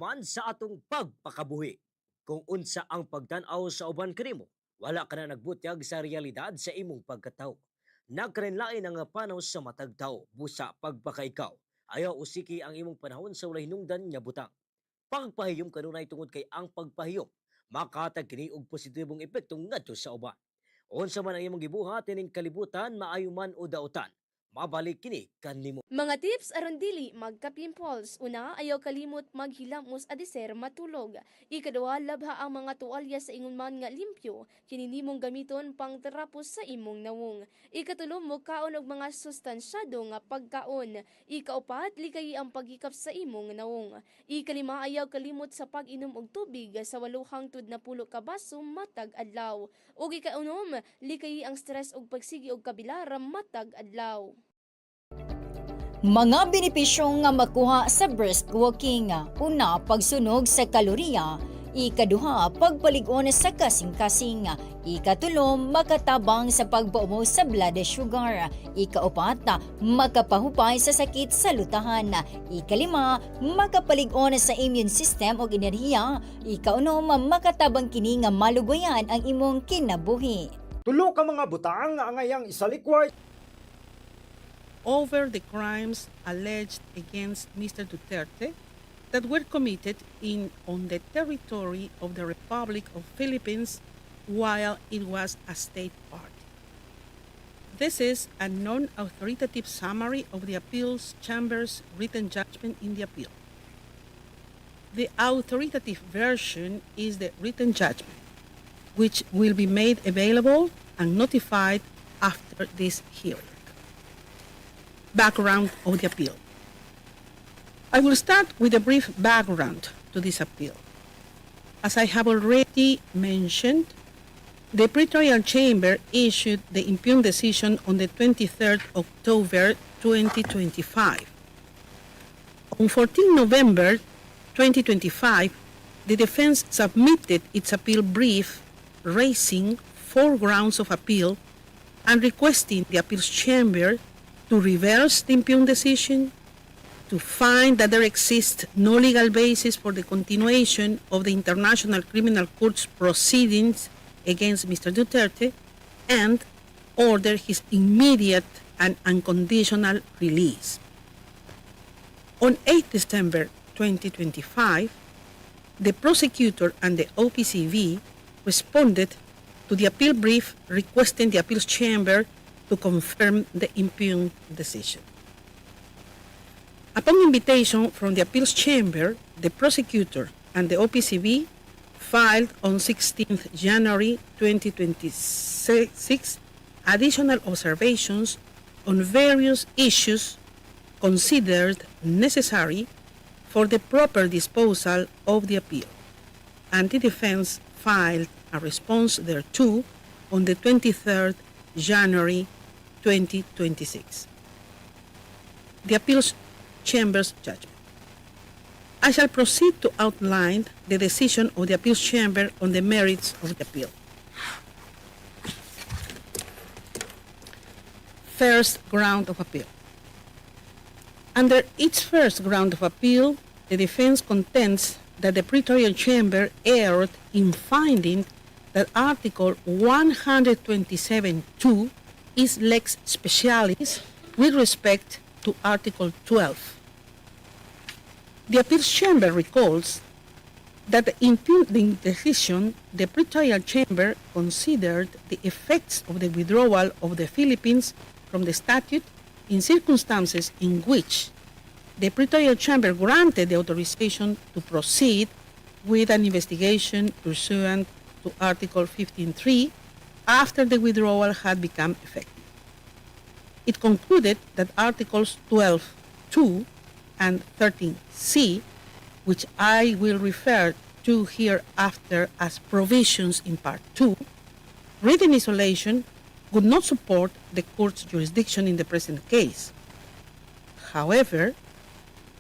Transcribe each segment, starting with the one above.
Man sa atong pagpakabuhi. Kung unsa ang pagtan-aw sa uban kanimo, wala ka na nagbutyag sa realidad sa imong pagkatao. Nagkarinlain ang panaw sa matag tao, busa pagpakaikaw. Ayaw usiki ang imong panahon sa walay hinungdan nga butang. Pagpahiyom kanunay tungod kay ang pagpahiyom makatag kini og positibong epekto ngadto sa uban. Unsa man ang imong gibuhat ining kalibutan, maayo man o dautan, mabalik kini kanimo. Mga tips aron dili magka-pimples. Una, ayaw kalimot maghilamos adeser matulog. Ikaduha, labha ang mga tuwalya sa ingon man nga limpyo. Kini nimong gamiton pang terapos sa imong nawong. Ikatulo, mukaon og mga sustansyado nga pagkaon. Ikaupat, likay ang paghikap sa imong nawong. Ikalima, ayaw kalimot sa pag-inom og tubig sa 8 hangtod na 10 ka baso matag adlaw. Ug ikaunom, likay ang stress og pagsigi og kabilar matag adlaw. Mga benepisyo nga makuha sa brisk walking. Una, pagsunog sa kalorya. Ikaduha, pagpalig-on sa kasing-kasing. Ikatulo, makatabang sa pagpaumo sa blood sugar. Ikaupat, makapahupay sa sakit sa lutahan. Ikalima, makapalig-on sa immune system o enerhiya. Ikaunom, makatabang kini nga malugayan ang imong kinabuhi. Tulo ka mga butang nga angayang isalikway. Over the crimes alleged against Mr. Duterte that were committed on the territory of the Republic of Philippines while it was a state party. This is a non-authoritative summary of the appeals chamber's written judgment in the appeal. The authoritative version is the written judgment, which will be made available and notified after this hearing. Background of the appeal. I will start with a brief background to this appeal. As I have already mentioned, the pretrial chamber issued the impugned decision on the 23rd October 2025. On 14 November 2025, the defense submitted its appeal brief raising 4 grounds of appeal and requesting the appeals chamber to reverse the impugned decision, to find that there exists no legal basis for the continuation of the International Criminal Court's proceedings against Mr. Duterte, and order his immediate and unconditional release. On 8 December 2025, the prosecutor and the OPCV responded to the appeal brief requesting the appeals chamber to confirm the impugned decision. Upon invitation from the appeals chamber, the prosecutor and the OPCV filed on 16th January 2026 additional observations on various issues considered necessary for the proper disposal of the appeal, and the defense filed a response thereto on the 23rd January 2026. The appeals chamber's judgment. I shall proceed to outline the decision of the appeals chamber on the merits of the appeal. First ground of appeal. Under its first ground of appeal, the defense contends that the pretrial chamber erred in finding that Article 127(2) is lex specialis with respect to Article 12. The appeals chamber recalls that the impugned decision, the pretrial chamber considered the effects of the withdrawal of the Philippines from the statute in circumstances in which the pretrial chamber granted the authorization to proceed with an investigation pursuant to Article 15.3 after the withdrawal had become effective. It concluded that Articles 12.2 and 13C, which I will refer to hereafter as provisions in Part 2, read in isolation, would not support the court's jurisdiction in the present case. However,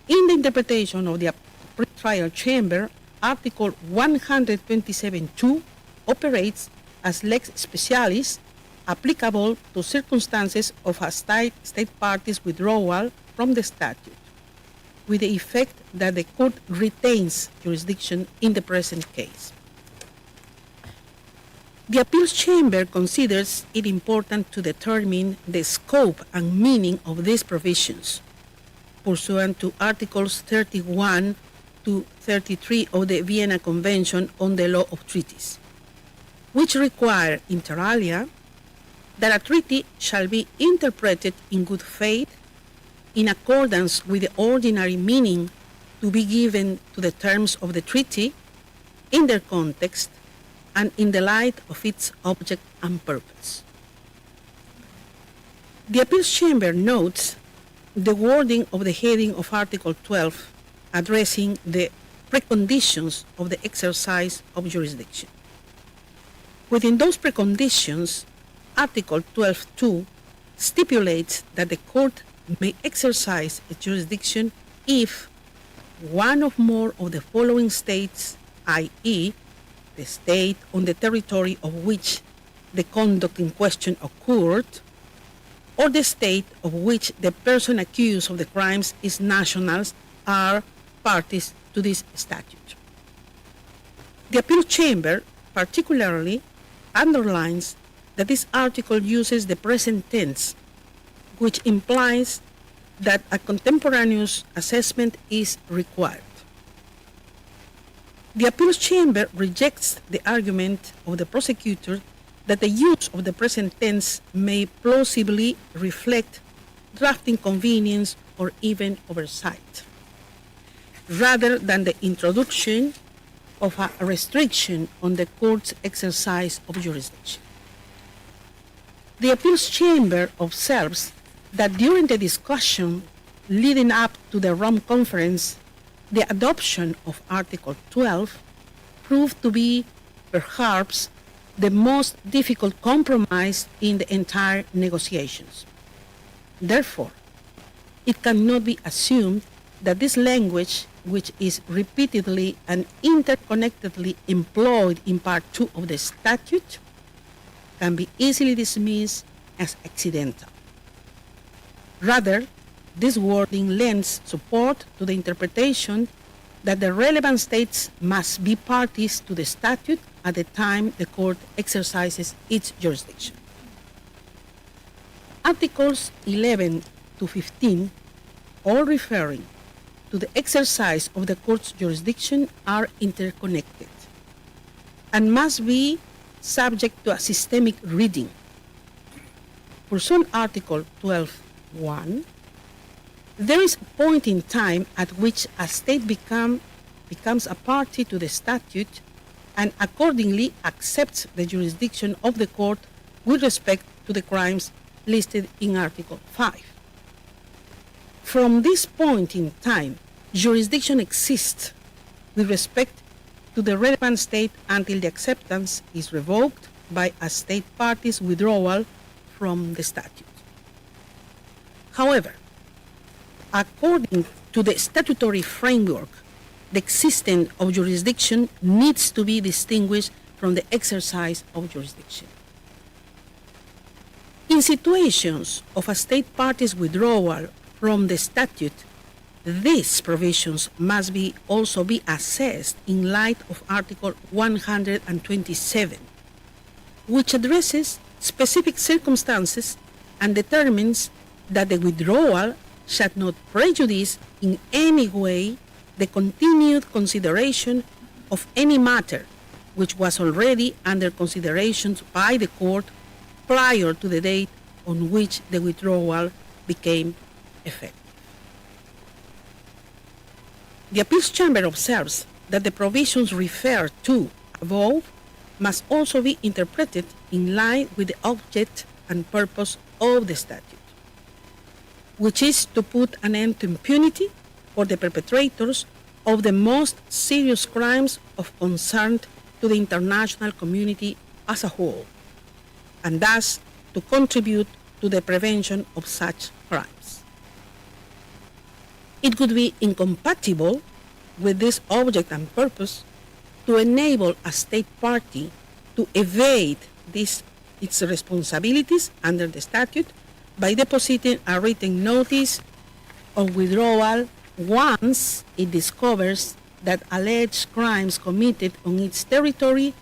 in the interpretation of the pretrial chamber, Article 127(2) operates as lex specialis applicable to circumstances of a state party's withdrawal from the statute. with the effect that the court retains jurisdiction in the present case. The appeals chamber considers it important to determine the scope and meaning of these provisions pursuant to Articles 31 to 33 of the Vienna Convention on the Law of Treaties, which require, inter alia, that a treaty shall be interpreted in good faith in accordance with the ordinary meaning to be given to the terms of the treaty in their context and in the light of its object and purpose. The appeals chamber notes the wording of the heading of Article 12 addressing the preconditions of the exercise of jurisdiction. Within those preconditions, Article 12.2 stipulates that the court may exercise its jurisdiction if one or more of the following states, i.e., the state on the territory of which the conduct in question occurred, or the state of which the person accused of the crimes is nationals, are parties to this statute. The appeal chamber particularly underlines that this article uses the present tense, which implies that a contemporaneous assessment is required. The appeals chamber rejects the argument of the prosecutor that the use of the present tense may plausibly reflect drafting convenience or even oversight, rather than the introduction of a restriction on the court's exercise of jurisdiction. The appeals chamber observes that during the discussion leading up to the Rome Conference, the adoption of Article 12 proved to be perhaps the most difficult compromise in the entire negotiations. Therefore, it cannot be assumed that this language, which is repeatedly and interconnectedly employed in Part 2 of the statute, can be easily dismissed as accidental. Rather, this wording lends support to the interpretation that the relevant states must be parties to the statute at the time the court exercises its jurisdiction. Articles 11 to 15, all referring to the exercise of the court's jurisdiction, are interconnected and must be subject to a systemic reading. Pursuant Article 12.1, there is a point in time at which a state becomes a party to the statute and accordingly accepts the jurisdiction of the court with respect to the crimes listed in Article 5. From this point in time, jurisdiction exists with respect to the relevant state until the acceptance is revoked by a state party's withdrawal from the statute. However, according to the statutory framework, the existence of jurisdiction needs to be distinguished from the exercise of jurisdiction. In situations of a state party's withdrawal from the statute, these provisions must also be assessed in light of Article 127, which addresses specific circumstances and determines that the withdrawal shall not prejudice in any way the continued consideration of any matter which was already under consideration by the court prior to the date on which the withdrawal became effective. The appeals chamber observes that the provisions referred to above must also be interpreted in line with the object and purpose of the statute, which is to put an end to impunity for the perpetrators of the most serious crimes of concern to the international community as a whole, and thus to contribute to the prevention of such crimes. It would be incompatible with this object and purpose to enable a state party to evade its responsibilities under the statute by depositing a written notice of withdrawal once it discovers that alleged crimes committed on its territory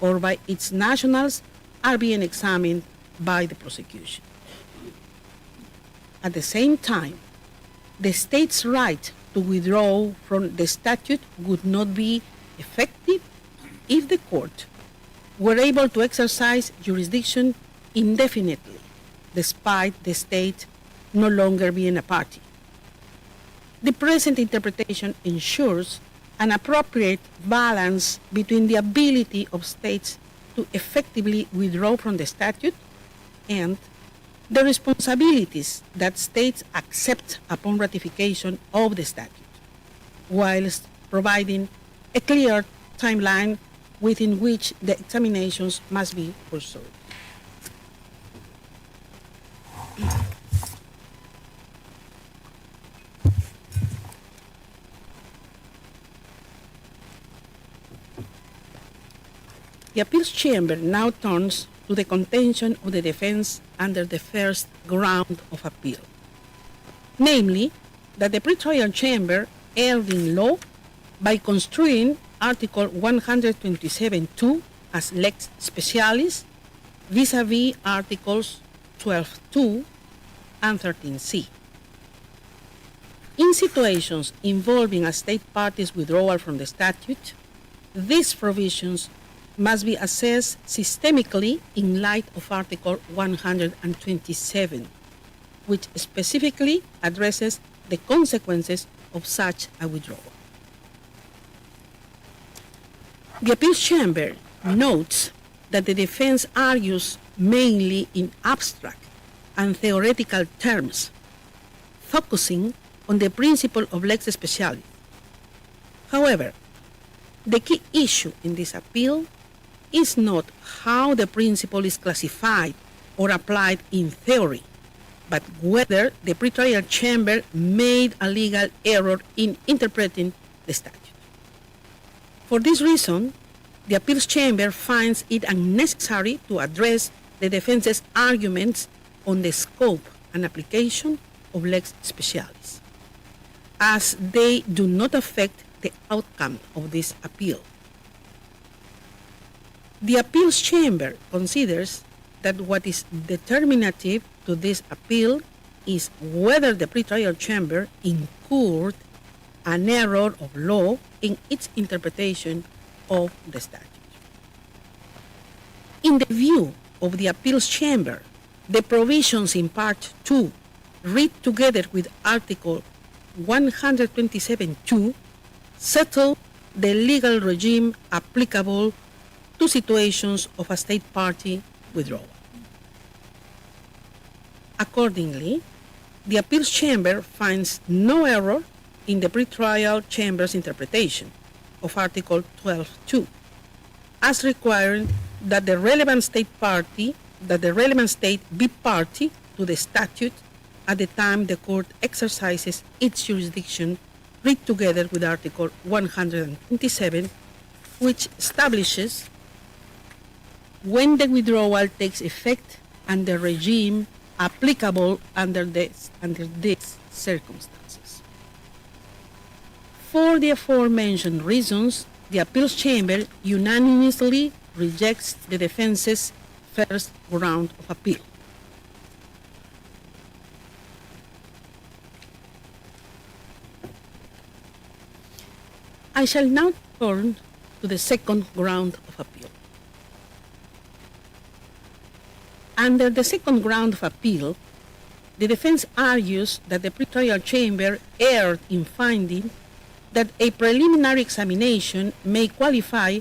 or by its nationals are being examined by the prosecution. At the same time, the state's right to withdraw from the statute would not be effective if the court were able to exercise jurisdiction indefinitely, despite the state no longer being a party. The present interpretation ensures an appropriate balance between the ability of states to effectively withdraw from the statute and the responsibilities that states accept upon ratification of the statute, whilst providing a clear timeline within which the examinations must be pursued. The appeals chamber now turns to the contention of the defense under the first ground of appeal, namely that the pretrial chamber erred in law by construing Article 127.2 as lex specialis vis-à-vis Articles 12.2 and 13c. In situations involving a state party's withdrawal from the statute, these provisions must be assessed systemically in light of Article 127, which specifically addresses the consequences of such a withdrawal. The appeals chamber notes that the defense argues mainly in abstract and theoretical terms, focusing on the principle of lex specialis. However, the key issue in this appeal is not how the principle is classified or applied in theory, but whether the pretrial chamber made a legal error in interpreting the statute. For this reason, the appeals chamber finds it unnecessary to address the defense's arguments on the scope and application of lex specialis, as they do not affect the outcome of this appeal. The appeals chamber considers that what is determinative to this appeal is whether the pretrial chamber incurred an error of law in its interpretation of the statute. In the view of the appeals chamber, the provisions in Part 2, read together with Article 127.2, settle the legal regime applicable to situations of a state party withdrawal. Accordingly, the appeals chamber finds no error in the pretrial chamber's interpretation of Article 12.2, as requiring that the relevant state be party to the statute at the time the court exercises its jurisdiction, read together with Article 127, which establishes when the withdrawal takes effect and the regime applicable under these circumstances. For the aforementioned reasons, the appeals chamber unanimously rejects the defense's first ground of appeal. I shall now turn to the second ground of appeal. Under the second ground of appeal, the defense argues that the pretrial chamber erred in finding that a preliminary examination may qualify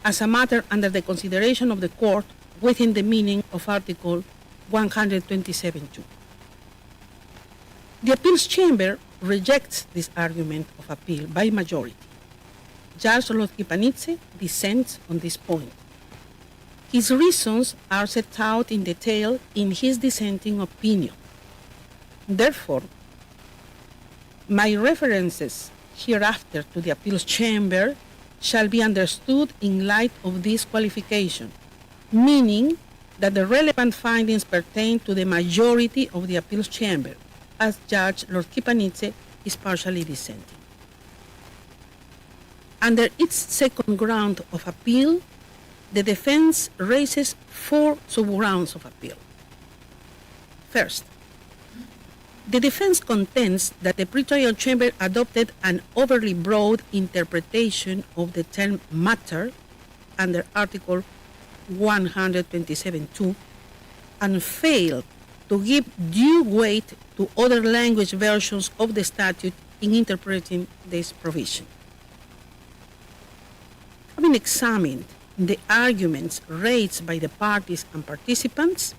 as a matter under the consideration of the court within the meaning of Article 127.2. The appeals chamber rejects this argument of appeal by majority. Judge Lotkipanidze dissents on this point. His reasons are set out in detail in his dissenting opinion. Therefore, my references hereafter to the appeals chamber shall be understood in light of this qualification, meaning that the relevant findings pertain to the majority of the appeals chamber, as Judge Lotkipanidze is partially dissenting. Under its second ground of appeal, the defense raises 4 sub-grounds of appeal. First, the defense contends that the pretrial chamber adopted an overly broad interpretation of the term matter under Article 127.2 and failed to give due weight to other language versions of the statute in interpreting this provision. Having examined the arguments raised by the parties and participants,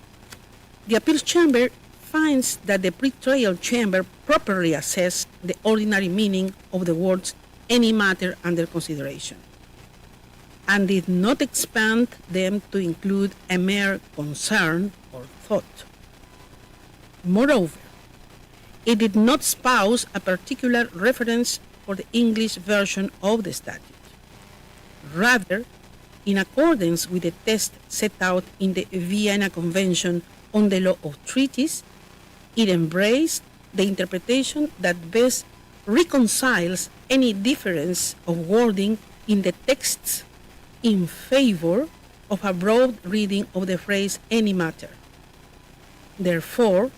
the appeals chamber finds that the pretrial chamber properly assessed the ordinary meaning of the words any matter under consideration and did not expand them to include a mere concern or thought. Moreover, it did not espouse a particular reference for the English version of the statute. Rather, in accordance with the test set out in the Vienna Convention on the Law of Treaties, it embraced the interpretation that best reconciles any difference of wording in the texts in favor of a broad reading of the phrase any matter. Therefore,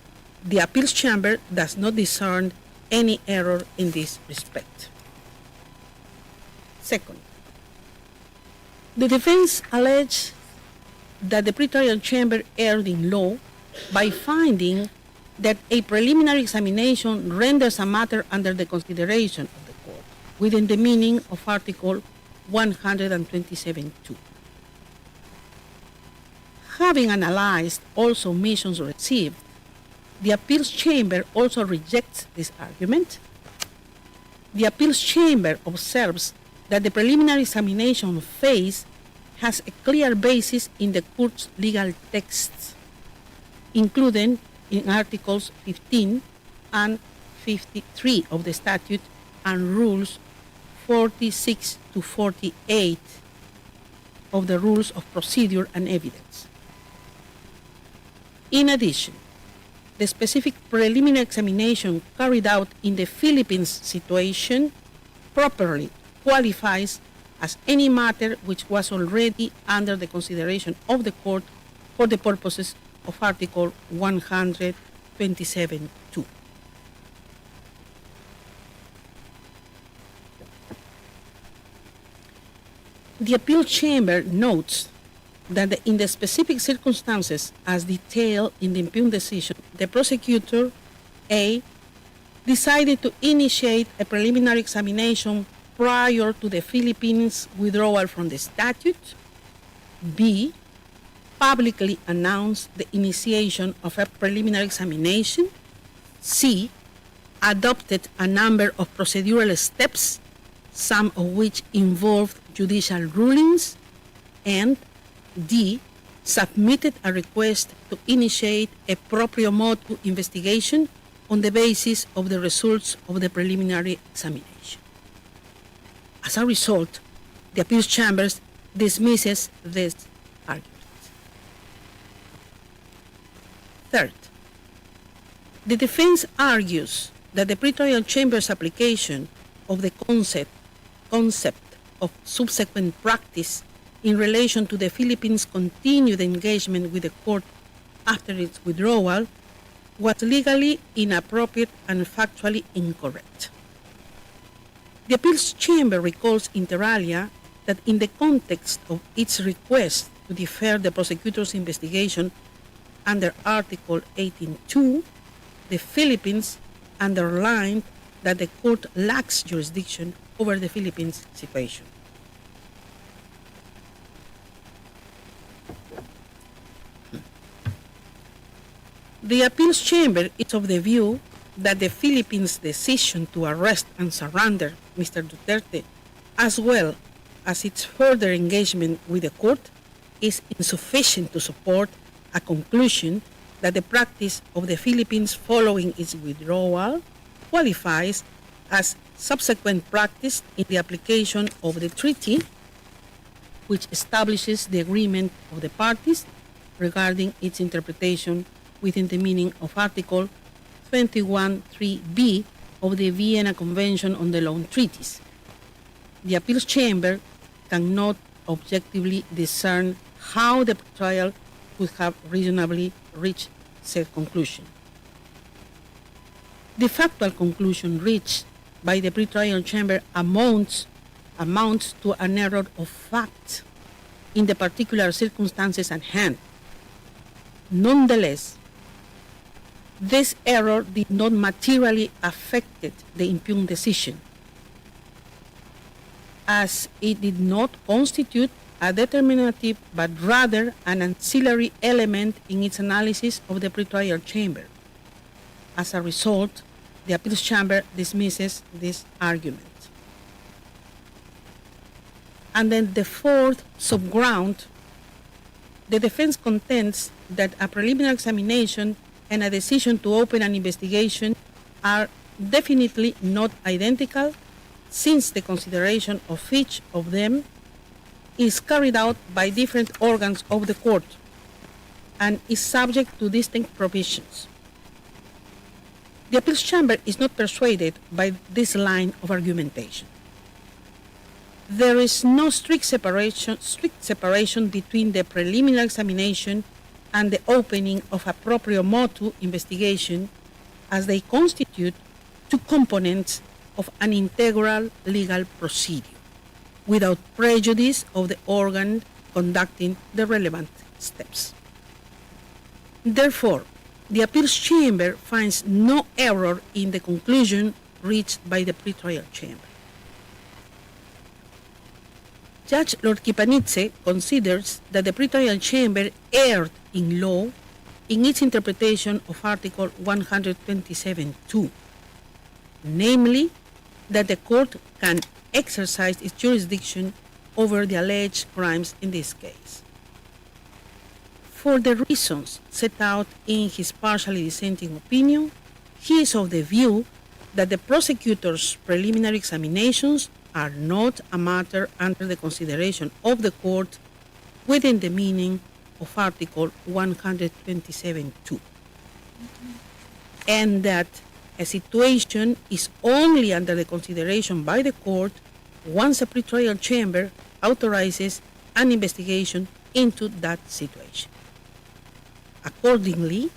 the appeals chamber does not discern any error in this respect. Second, the defense alleged that the pretrial chamber erred in law by finding that a preliminary examination renders a matter under the consideration of the court within the meaning of Article 127.2. Having analyzed all submissions received, the appeals chamber also rejects this argument. The appeals chamber observes that the preliminary examination phase has a clear basis in the court's legal texts, including in Articles 15 and 53 of the statute and Rules 46 to 48 of the Rules of Procedure and Evidence. In addition, the specific preliminary examination carried out in the Philippines situation properly qualifies as any matter which was already under the consideration of the court for the purposes of Article 127.2. The appeal chamber notes that in the specific circumstances as detailed in the impugned decision, the prosecutor, A, decided to initiate a preliminary examination prior to the Philippines' withdrawal from the statute, B, publicly announced the initiation of a preliminary examination, C, adopted a number of procedural steps, some of which involved judicial rulings, and D, submitted a request to initiate a proprio motu investigation on the basis of the results of the preliminary examination. As a result, the appeals chamber dismisses this argument. Third, the defense argues that the pretrial chamber's application of the concept of subsequent practice in relation to the Philippines' continued engagement with the court after its withdrawal was legally inappropriate and factually incorrect. The appeals chamber recalls inter alia that in the context of its request to defer the prosecutor's investigation under Article 18.2, the Philippines underlined that the court lacks jurisdiction over the Philippines situation. The appeals chamber is of the view that the Philippines' decision to arrest and surrender Mr. Duterte, as well as its further engagement with the court, is insufficient to support a conclusion that the practice of the Philippines following its withdrawal qualifies as subsequent practice in the application of the treaty, which establishes the agreement of the parties regarding its interpretation within the meaning of Article 21.3b of the Vienna Convention on the Law Treaties. The appeals chamber cannot objectively discern how the trial could have reasonably reached said conclusion. The factual conclusion reached by the pretrial chamber amounts to an error of fact in the particular circumstances at hand. Nonetheless, this error did not materially affect the impugned decision, as it did not constitute a determinative but rather an ancillary element in its analysis of the pretrial chamber. As a result, the appeals chamber dismisses this argument. And then the fourth subground, the defense contends that a preliminary examination and a decision to open an investigation are definitely not identical, since the consideration of each of them is carried out by different organs of the court and is subject to distinct provisions. The appeals chamber is not persuaded by this line of argumentation. There is no strict separation between the preliminary examination and the opening of a proprio motu investigation, as they constitute two components of an integral legal procedure, without prejudice of the organ conducting the relevant steps. Therefore, the appeals chamber finds no error in the conclusion reached by the pretrial chamber. Judge Lord Kipanidze considers that the pretrial chamber erred in law in its interpretation of Article 127(2), namely that the court can exercise its jurisdiction over the alleged crimes in this case. For the reasons set out in his partially dissenting opinion, he is of the view that the prosecutor's preliminary examinations are not a matter under the consideration of the court within the meaning of Article 127(2), and that a situation is only under the consideration by the court once a pretrial chamber authorizes an investigation into that situation. Accordingly,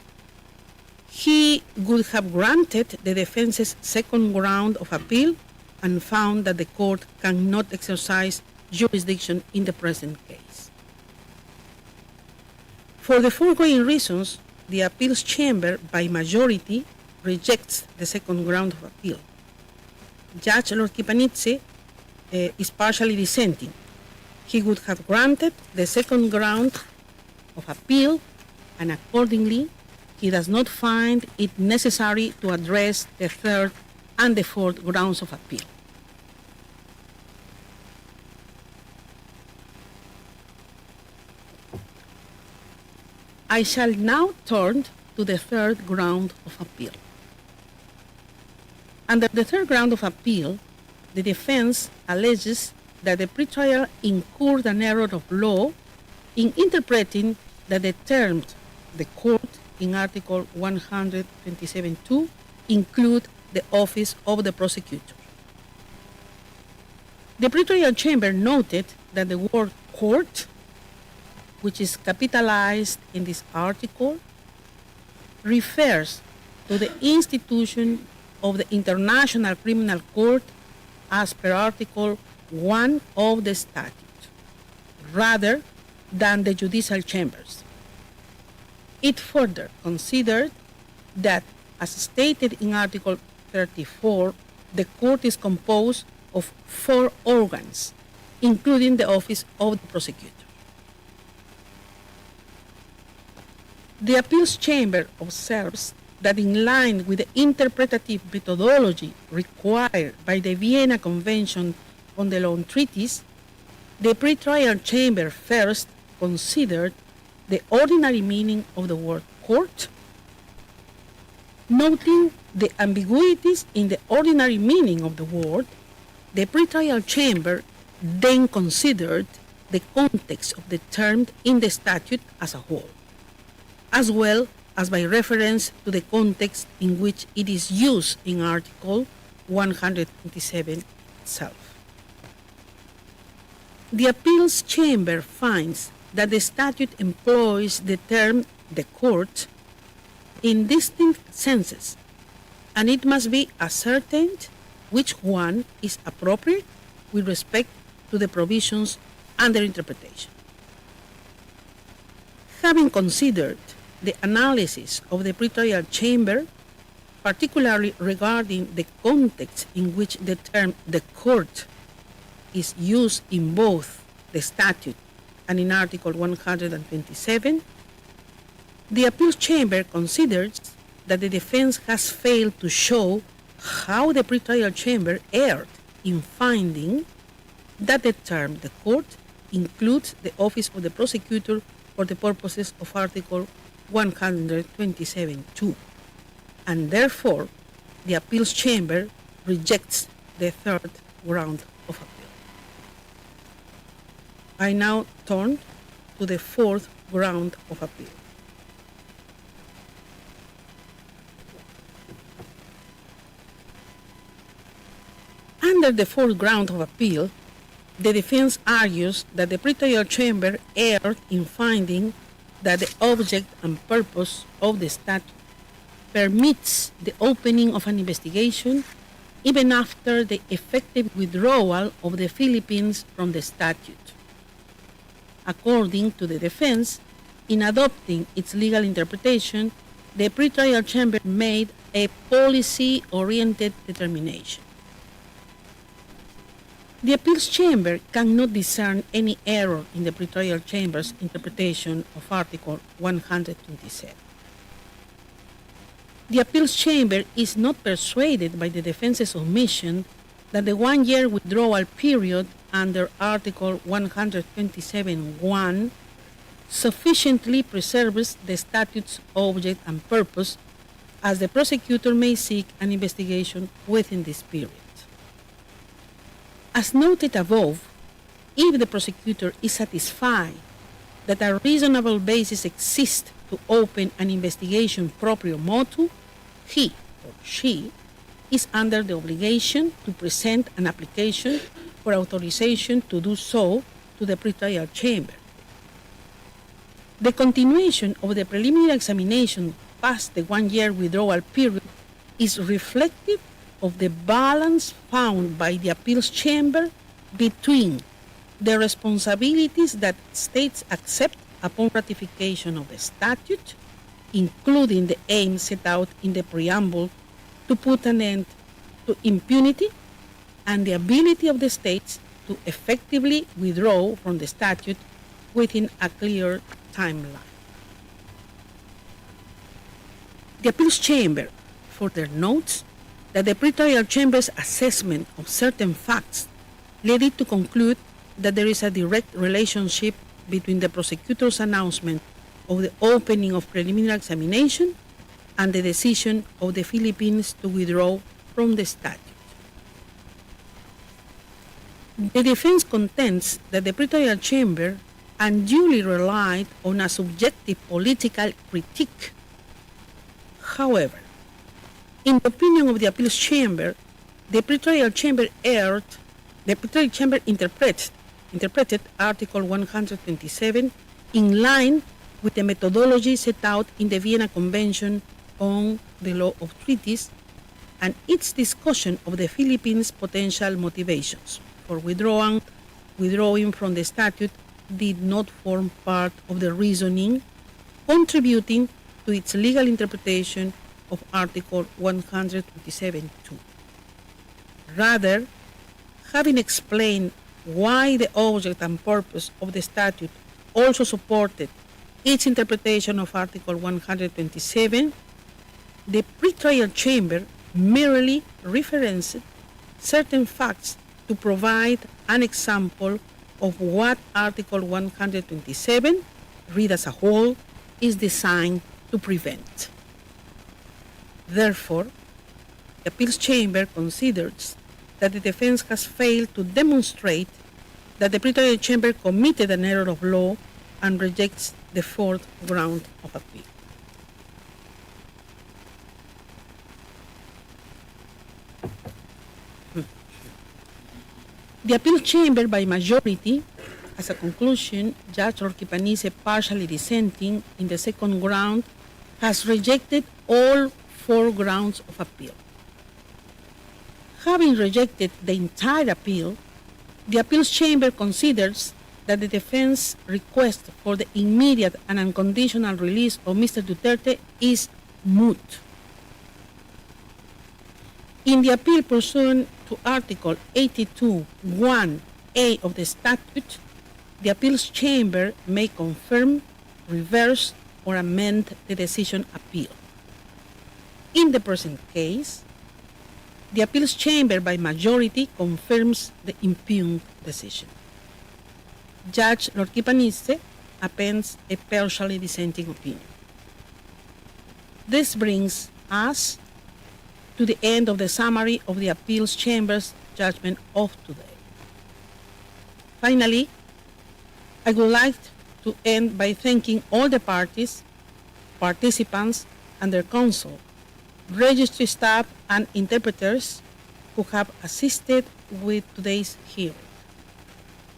he would have granted the defense's second ground of appeal and found that the court cannot exercise jurisdiction in the present case. For the foregoing reasons, the appeals chamber, by majority, rejects the second ground of appeal. Judge Lord Kipanidze is partially dissenting. He would have granted the second ground of appeal, and accordingly, he does not find it necessary to address the third and the fourth grounds of appeal. I shall now turn to the third ground of appeal. Under the third ground of appeal, the defense alleges that the pretrial incurred an error of law in interpreting that the terms the court in Article 127(2) include the office of the prosecutor. The pretrial chamber noted that the word court, which is capitalized in this article, refers to the institution of the International Criminal Court as per Article 1 of the statute, rather than the judicial chambers. It further considered that, as stated in Article 34, the court is composed of 4 organs, including the office of the prosecutor. The appeals chamber observes that, in line with the interpretative methodology required by the Vienna Convention on the Law Treaties, the pretrial chamber first considered the ordinary meaning of the word court, noting the ambiguities in the ordinary meaning of the word. The pretrial chamber then considered the context of the term in the statute as a whole, as well as by reference to the context in which it is used in Article 127 itself. The appeals chamber finds that the statute employs the term the court in distinct senses, and it must be ascertained which one is appropriate with respect to the provisions under interpretation. Having considered the analysis of the pretrial chamber, particularly regarding the context in which the term the court is used in both the statute and in Article 127, the appeals chamber considers that the defense has failed to show how the pretrial chamber erred in finding that the term the court includes the office of the prosecutor for the purposes of Article 127(2), and therefore the appeals chamber rejects the third ground of appeal. I now turn to the fourth ground of appeal. Under the fourth ground of appeal, the defense argues that the pretrial chamber erred in finding that the object and purpose of the statute permits the opening of an investigation even after the effective withdrawal of the Philippines from the statute. According to the defense, in adopting its legal interpretation, the pretrial chamber made a policy-oriented determination. The appeals chamber cannot discern any error in the pretrial chamber's interpretation of Article 127. The appeals chamber is not persuaded by the defense's omission that the one-year withdrawal period under Article 127(1) sufficiently preserves the statute's object and purpose, as the prosecutor may seek an investigation within this period. As noted above, if the prosecutor is satisfied that a reasonable basis exists to open an investigation proprio motu, he or she is under the obligation to present an application for authorization to do so to the pretrial chamber. The continuation of the preliminary examination past the one-year withdrawal period is reflective of the balance found by the appeals chamber between the responsibilities that states accept upon ratification of the statute, including the aim set out in the preamble to put an end to impunity, and the ability of the states to effectively withdraw from the statute within a clear timeline. The appeals chamber further notes that the pretrial chamber's assessment of certain facts led it to conclude that there is a direct relationship between the prosecutor's announcement of the opening of preliminary examination and the decision of the Philippines to withdraw from the statute. The defense contends that the pretrial chamber unduly relied on a subjective political critique. However, in the opinion of the appeals chamber, the pretrial chamber erred. The pretrial chamber interpreted Article 127 in line with the methodology set out in the Vienna Convention on the Law of Treaties and its discussion of the Philippines' potential motivations for withdrawing from the statute did not form part of the reasoning contributing to its legal interpretation of Article 127(2). Rather, having explained why the object and purpose of the statute also supported its interpretation of Article 127, the pretrial chamber merely referenced certain facts to provide an example of what Article 127, read as a whole, is designed to prevent. Therefore, the appeals chamber considers that the defense has failed to demonstrate that the pretrial chamber committed an error of law and rejects the fourth ground of appeal. The appeal chamber by majority, as a conclusion, Judge Orquipanise, partially dissenting in the second ground, has rejected all 4 grounds of appeal. Having rejected the entire appeal, the appeals chamber considers that the defense request for the immediate and unconditional release of Mr. Duterte is moot. In the appeal pursuant to Article 82(1)(a) of the statute, the appeals chamber may confirm, reverse, or amend the decision appeal. In the present case, the appeals chamber by majority confirms the impugned decision. Judge Orquipanise appends a partially dissenting opinion. This brings us to the end of the summary of the appeals chamber's judgment of today. Finally, I would like to end by thanking all the parties, participants, and their counsel, registry staff, and interpreters who have assisted with today's hearing.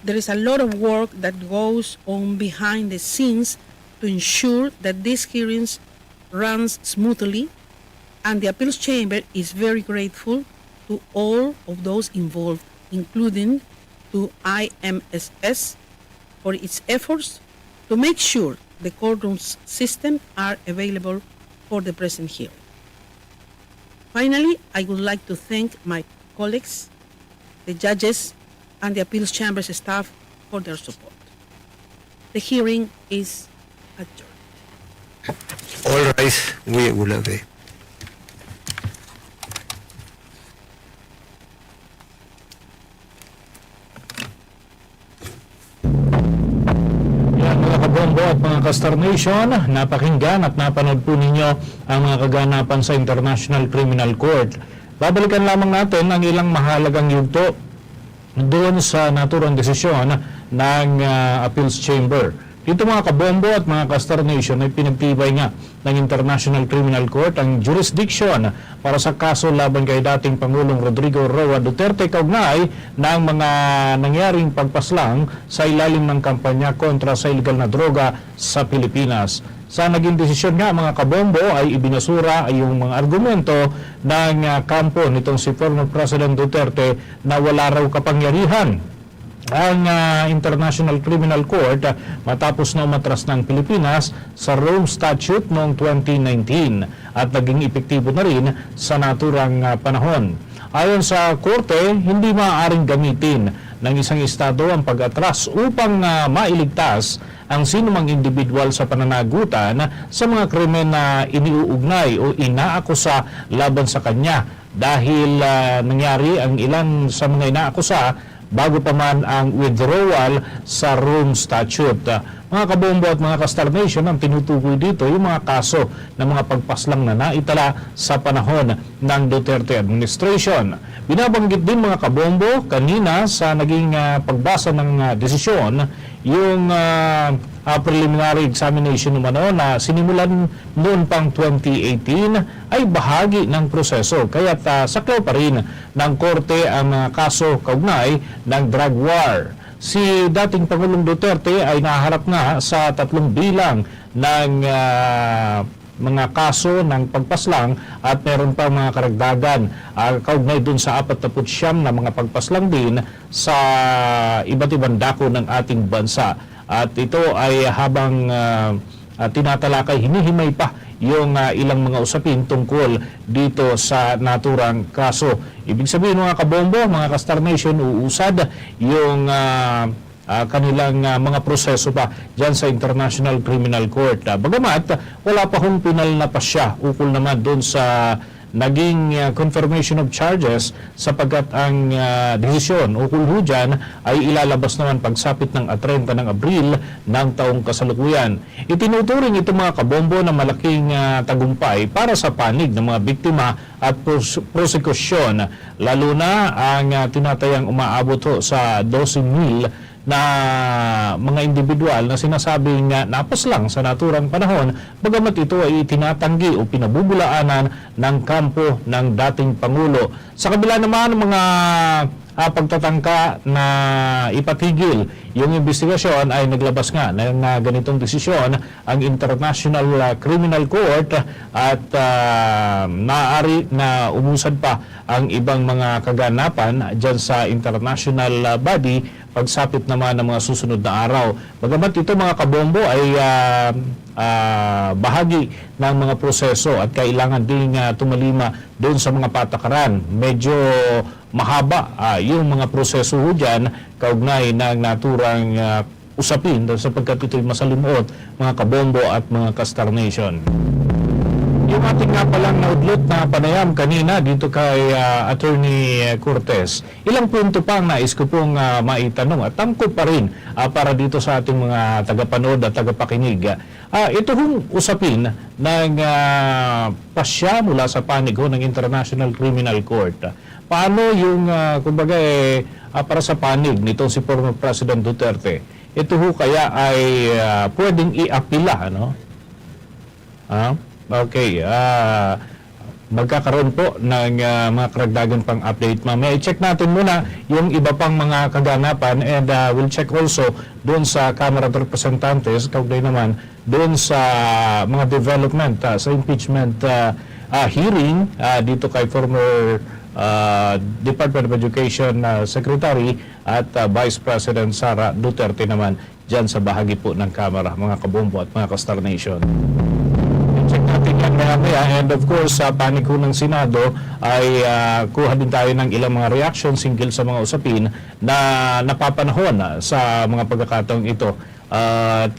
There is a lot of work that goes on behind the scenes to ensure that these hearings run smoothly, and the appeals chamber is very grateful to all of those involved, including to IMSS for its efforts to make sure the courtrooms system are available for the present hearing. Finally, I would like to thank my colleagues, the judges, and the appeals chamber's staff for their support. The hearing is adjourned. All rise, we will obey. Yan mga kabombo at mga ka-Star Nation, napakinggan at napanood po ninyo ang mga kaganapan sa International Criminal Court. Babalikan lamang natin ang ilang mahalagang yugto doon sa naturang desisyon ng Appeals Chamber. Dito mga kabombo at mga ka-Star Nation ay pinagtibay nga ng International Criminal Court ang jurisdiction para sa kaso laban kay dating Pangulong Rodrigo Roa Duterte kaugnay ng mga nangyaring pagpaslang sa ilalim ng kampanya kontra sa illegal na droga sa Pilipinas. Sa naging desisyon nga mga kabombo ay ibinasura ay yung mga argumento ng kampo nitong si former President Duterte na wala raw kapangyarihan ang International Criminal Court matapos na umatras ng Pilipinas sa Rome Statute noong 2019 at naging epektibo na rin sa naturang panahon. Ayon sa korte, hindi maaaring gamitin ng isang estado ang pag-atras upang mailigtas ang sinumang individual sa pananagutan sa mga krimen na iniuugnay o inaakusa laban sa kanya dahil nangyari ang ilan sa mga inaakusa bago pa man ang withdrawal sa Rome Statute. Mga kabombo at mga ka-Star Nation, ang tinutukoy dito yung mga kaso ng mga pagpaslang na naitala sa panahon ng Duterte administration. Binabanggit din mga kabombo kanina sa naging pagbasa ng desisyon yung preliminary examination naman na sinimulan noon pang 2018 ay bahagi ng proseso. Kaya saklaw pa rin ng korte ang kaso kaugnay ng drug war. Si dating Pangulong Duterte ay naharap nga sa 3 bilang ng mga kaso ng pagpaslang at meron pa mga karagdagan kaugnay dun sa 49 na mga pagpaslang din sa iba't ibang dako ng ating bansa. At ito ay habang tinatalakay, hinihimay pa yung ilang mga usapin tungkol dito sa naturang kaso. Ibig sabihin mga kabombo, mga ka-Star Nation, uusad yung kanilang mga proseso pa dyan sa International Criminal Court. Bagamat wala pa hong pinal na pasya ukol naman doon sa naging confirmation of charges sapagkat ang desisyon ukol ho dyan ay ilalabas naman pagsapit ng 30 ng Abril ng taong kasalukuyan. Itinuturing ito mga kabombo na malaking tagumpay para sa panig ng mga biktima at prosekusyon, lalo na ang tinatayang umaabot ho sa 12,000 na mga individual na sinasabing napos lang sa naturang panahon, bagamat ito ay itinatanggi o pinabubulaanan ng kampo ng dating Pangulo. Sa kabila naman mga pagtatangka na ipatigil yung investigasyon, ay naglabas nga ng ganitong desisyon ang International Criminal Court at maaari na umusad pa ang ibang mga kaganapan dyan sa international body pagsapit naman ng mga susunod na araw. Bagamat ito mga kabombo ay bahagi ng mga proseso at kailangan ding tumalima doon sa mga patakaran. Medyo mahaba yung mga proseso ho dyan kaugnay ng naturang usapin sapagkat ito'y masalimuot mga kabombo at mga Kastar Nation. Yung ating nga palang naudlot na panayam kanina dito kay Attorney Cortez, ilang punto pa ang nais ko pong maitanong at tangko pa rin para dito sa ating mga tagapanood at tagapakinig. Ito hong usapin ng pasya mula sa panig ho ng International Criminal Court. Paano yung, kumbaga, para sa panig nitong si former President Duterte, ito ho kaya ay pwedeng i-apila, ano? Okay, magkakaroon po ng mga karagdagan pang update. Mamaya i-check natin muna yung iba pang mga kaganapan and we'll check also doon sa Kamara de Representantes, kaugnay naman doon sa mga development sa impeachment hearing dito kay former Department of Education Secretary at Vice President Sara Duterte naman dyan sa bahagi po ng Kamara, mga kabombo at mga Kastar Nation. Check natin yan maya. And of course, sa panig ko ng Senado ay kuha din tayo ng ilang mga reactions hinggil sa mga usapin na napapanahon sa mga pagkakataong ito. At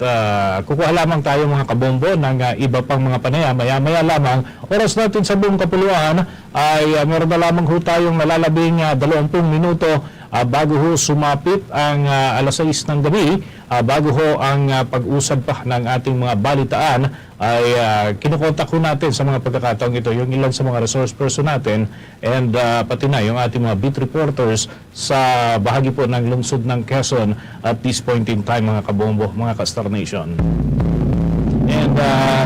kukuha lamang tayo mga kabombo ng iba pang mga panaya. Maya lamang, oras natin sa buong kapuluan ay meron na lamang ho tayong nalalabing 20 minuto bago ho sumapit ang alas 6 ng gabi. Bago ho ang pag-usad pa ng ating mga balitaan ay kinukontak ho natin sa mga pagkakataong ito yung ilan sa mga resource person natin and pati na yung ating mga beat reporters sa bahagi po ng lungsod ng Quezon at this point in time mga kabombo, mga Kastar Nation. And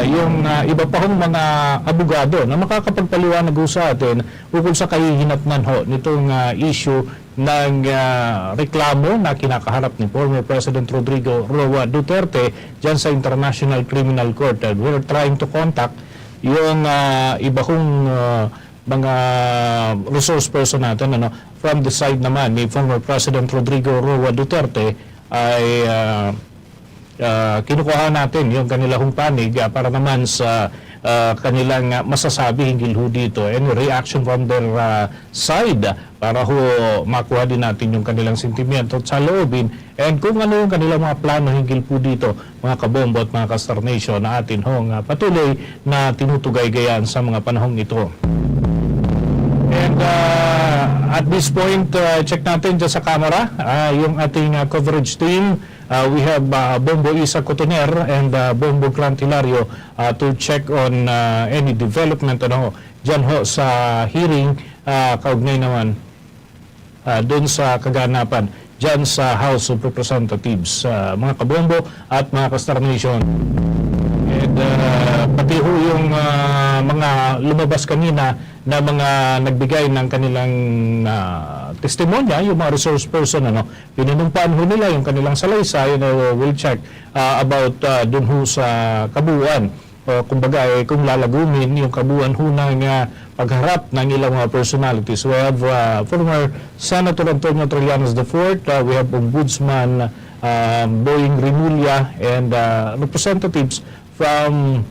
yung iba pa hong mga abogado na makakapagpaliwanag ho sa atin ukol sa kahihinatnan ho nitong issue ng reklamo na kinakaharap ni former President Rodrigo Roa Duterte dyan sa International Criminal Court. And we're trying to contact yung iba hong mga resource person natin from the side naman ni former President Rodrigo Roa Duterte ay kinukuha natin yung kanilang panig para naman sa kanilang masasabi hinggil ho dito. Any reaction from their side para ho makuha din natin yung kanilang sentimiento at saloobin and kung ano yung kanilang mga plano hinggil po dito mga kabombo at mga Kastar Nation na atin hong patuloy na tinutugay-gayaan sa mga panahong ito. And at this point, check natin dyan sa camera yung ating coverage team. We have Bombo Isa Cotoner and Bombo Grant Hilario to check on any development dyan ho sa hearing kaugnay naman doon sa kaganapan dyan sa House of Representatives, mga kabombo at mga Kastar Nation. And pati ho yung mga lumabas kanina na mga nagbigay ng kanilang testimonya, yung mga resource person, pinunumpaan ho nila yung kanilang salaysay, we'll check about dun ho sa kabuuan. Kumbaga, kung lalagumin yung kabuuan ho ng pagharap ng ilang mga personalities. We have former Senator Antonio Trillanes IV, we have Ombudsman Boying Rimulya, and representatives from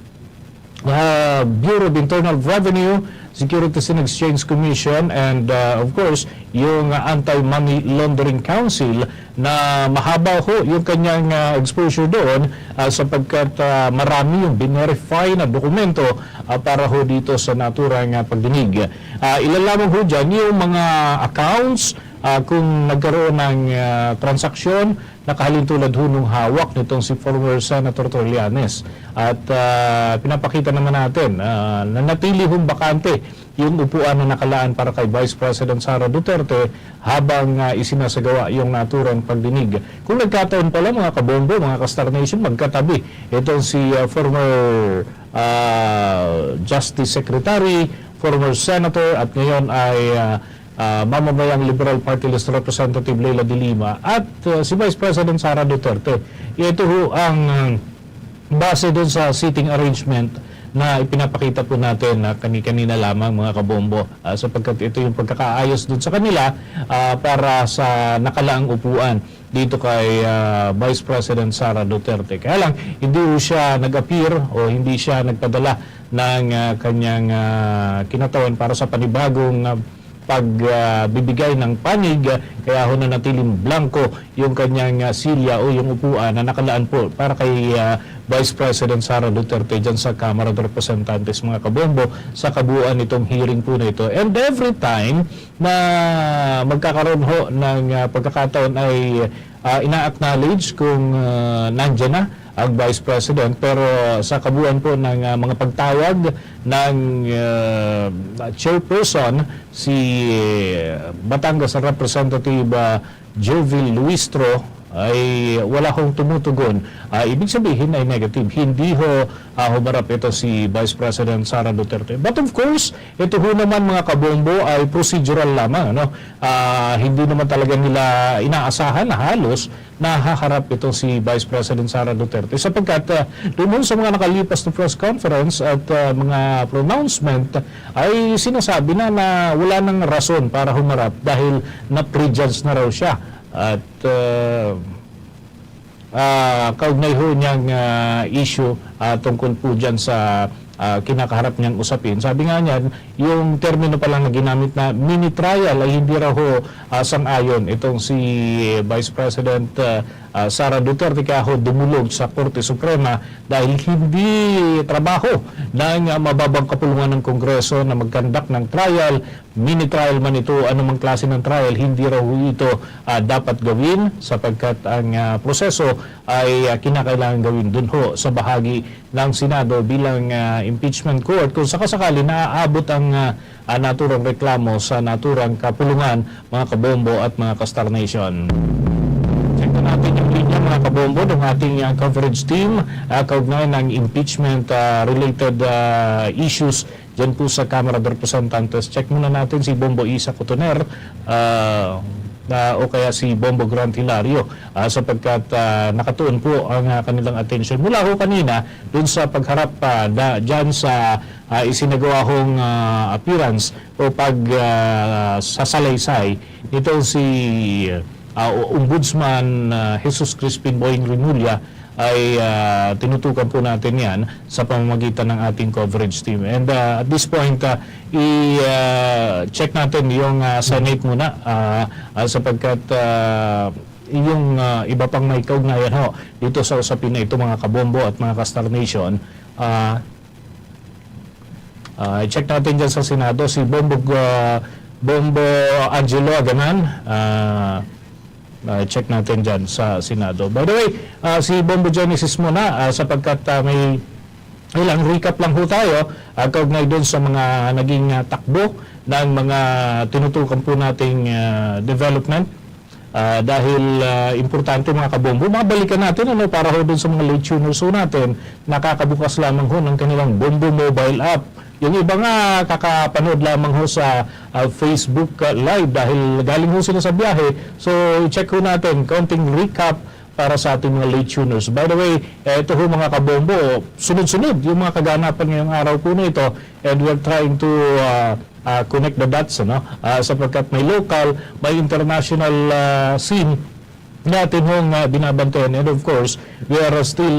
Bureau of Internal Revenue, Securities and Exchange Commission, and of course, yung Anti-Money Laundering Council na mahaba ho yung kanyang exposure doon sapagkat marami yung binerify na dokumento para ho dito sa naturang pagdinig. Ilan lamang ho dyan yung mga accounts kung nagkaroon ng transaksyon na kahalintulad ho nung hawak nitong si former Senator Trillanes. At pinapakita naman natin na natili hong bakante yung upuan na nakalaan para kay Vice President Sara Duterte habang isinasagawa yung naturang pagdinig. Kung nagkataon pala mga kabombo, mga ka-Star Nation, magkatabi itong si former Justice Secretary, former Senator at ngayon ay mamamayang Liberal Party List Representative Leila de Lima at si Vice President Sara Duterte. Ito ho ang base doon sa seating arrangement na ipinapakita po natin na kanina lamang mga kabombo sapagkat ito yung pagkakaayos doon sa kanila para sa nakalaang upuan dito kay Vice President Sara Duterte. Kaya lang, hindi siya nag-appear o hindi siya nagpadala ng kanyang kinatawan para sa panibagong pagbibigay ng panig, kaya ho na natiling blanco yung kanyang silya o yung upuan na nakalaan po para kay Vice President Sara Duterte dyan sa Kamara de Representantes mga kabombo sa kabuuan nitong hearing po na ito. And every time na magkakaroon ho ng pagkakataon ay ina-acknowledge kung nandyan na ang Vice President, pero sa kabuuan po ng mga pagtawag ng chairperson si Batangas Representative Jovil Luistro ay wala hong tumutugon. Ibig sabihin ay negative. Hindi ho humarap ito si Vice President Sara Duterte. But of course, ito ho naman mga kabombo ay procedural lamang. Ano? Hindi naman talaga nila inaasahan na halos na haharap ito si Vice President Sara Duterte sapagkat doon sa mga nakalipas na press conference at mga pronouncement ay sinasabi na wala nang rason para humarap dahil na-prejudge na raw siya. At kaugnay ho niyang issue tungkol po dyan sa kinakaharap niyang usapin. Sabi nga niyan, yung termino pa lang na ginamit na mini trial ay hindi raw ho sang-ayon itong si Vice President Sara Duterte kaya ho dumulog sa Korte Suprema dahil hindi trabaho ng mababang kapulungan ng Kongreso na mag-conduct ng trial, mini trial man ito, anumang klase ng trial, hindi raw ito dapat gawin sapagkat ang proseso ay kinakailangan gawin dun ho sa bahagi ng Senado bilang impeachment court kung sakasakali naaabot ang naturang reklamo sa naturang kapulungan mga kabombo at mga ka-Star Nation. Check na natin yung linya mga kabombo ng ating coverage team kaugnay ng impeachment related issues dyan po sa Kamara de Representantes. Check muna natin si Bombo Isa Cotoner o kaya si Bombo Grant Hilario sapagkat nakatuon po ang kanilang attention mula ho kanina dun sa pagharap dyan sa isinagawa hong appearance o sasalaysay nito si Ombudsman Jesus Crispin Boying Remulla ay tinutukan po natin yan sa pamamagitan ng ating coverage team. And at this point, i-check natin yung Senate muna sapagkat yung iba pang may kaugnayan ho dito sa usapin na ito mga kabombo at mga ka-Star Nation. I-check natin dyan sa Senado si Bombo Angelo Agaman. Check natin dyan sa Senado. By the way, si Bombo Genesis muna sapagkat may ilang recap lang ho tayo kaugnay doon sa mga naging takbo ng mga tinutukan po nating development dahil importante mga kabombo. Mabalikan natin para ho doon sa mga late tuners ho natin, nakakabukas lamang ho ng kanilang Bombo mobile app. Yung iba nga kakapanood lamang ho sa Facebook Live dahil galing ho sila sa biyahe. So i-check ho natin, konting recap para sa ating mga late tuners. By the way, ito ho mga kabombo, sunod-sunod yung mga kaganapan ngayong araw po na ito and we're trying to connect the dots sapagkat may local, may international scene natin hong binabantayan and of course, we are still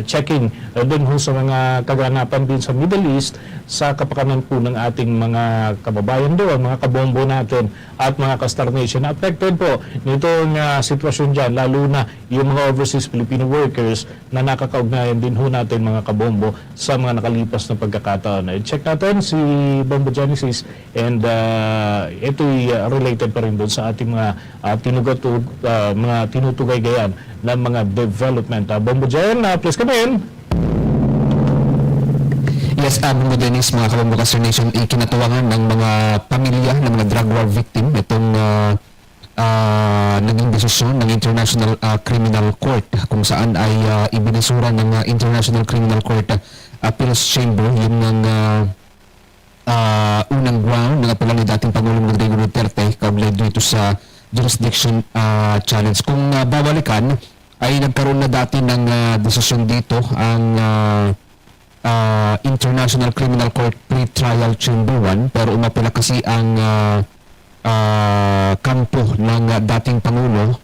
checking doon ho sa mga kaganapan din sa Middle East sa kapakanan po ng ating mga kababayan doon, mga kabombo natin at mga ka-Star Nation. Affected po nitong sitwasyon dyan, lalo na yung mga overseas Filipino workers na nakakaugnayan din ho natin mga kabombo sa mga nakalipas na pagkakataon. Check natin si Bombo Genesis and ito'y related pa rin doon sa ating mga mga tinutugay-gayan ng mga development. Bombo Gen, please come in. Yes, Yes, Bungo Dennis, mga kabambukas nation, ikinatuwangan ng mga pamilya ng mga drug war victim itong naging desisyon ng International Criminal Court kung saan ay ibinasura ng International Criminal Court Appeals Chamber yung ng unang ground ng apela ni dating Pangulong Rodrigo Duterte kaugnay dito sa jurisdiction challenge. Kung babalikan, ay nagkaroon na dati ng desisyon dito ang International Criminal Court Pre-Trial Chamber 1, pero umapela kasi ang kampo ng dating Pangulo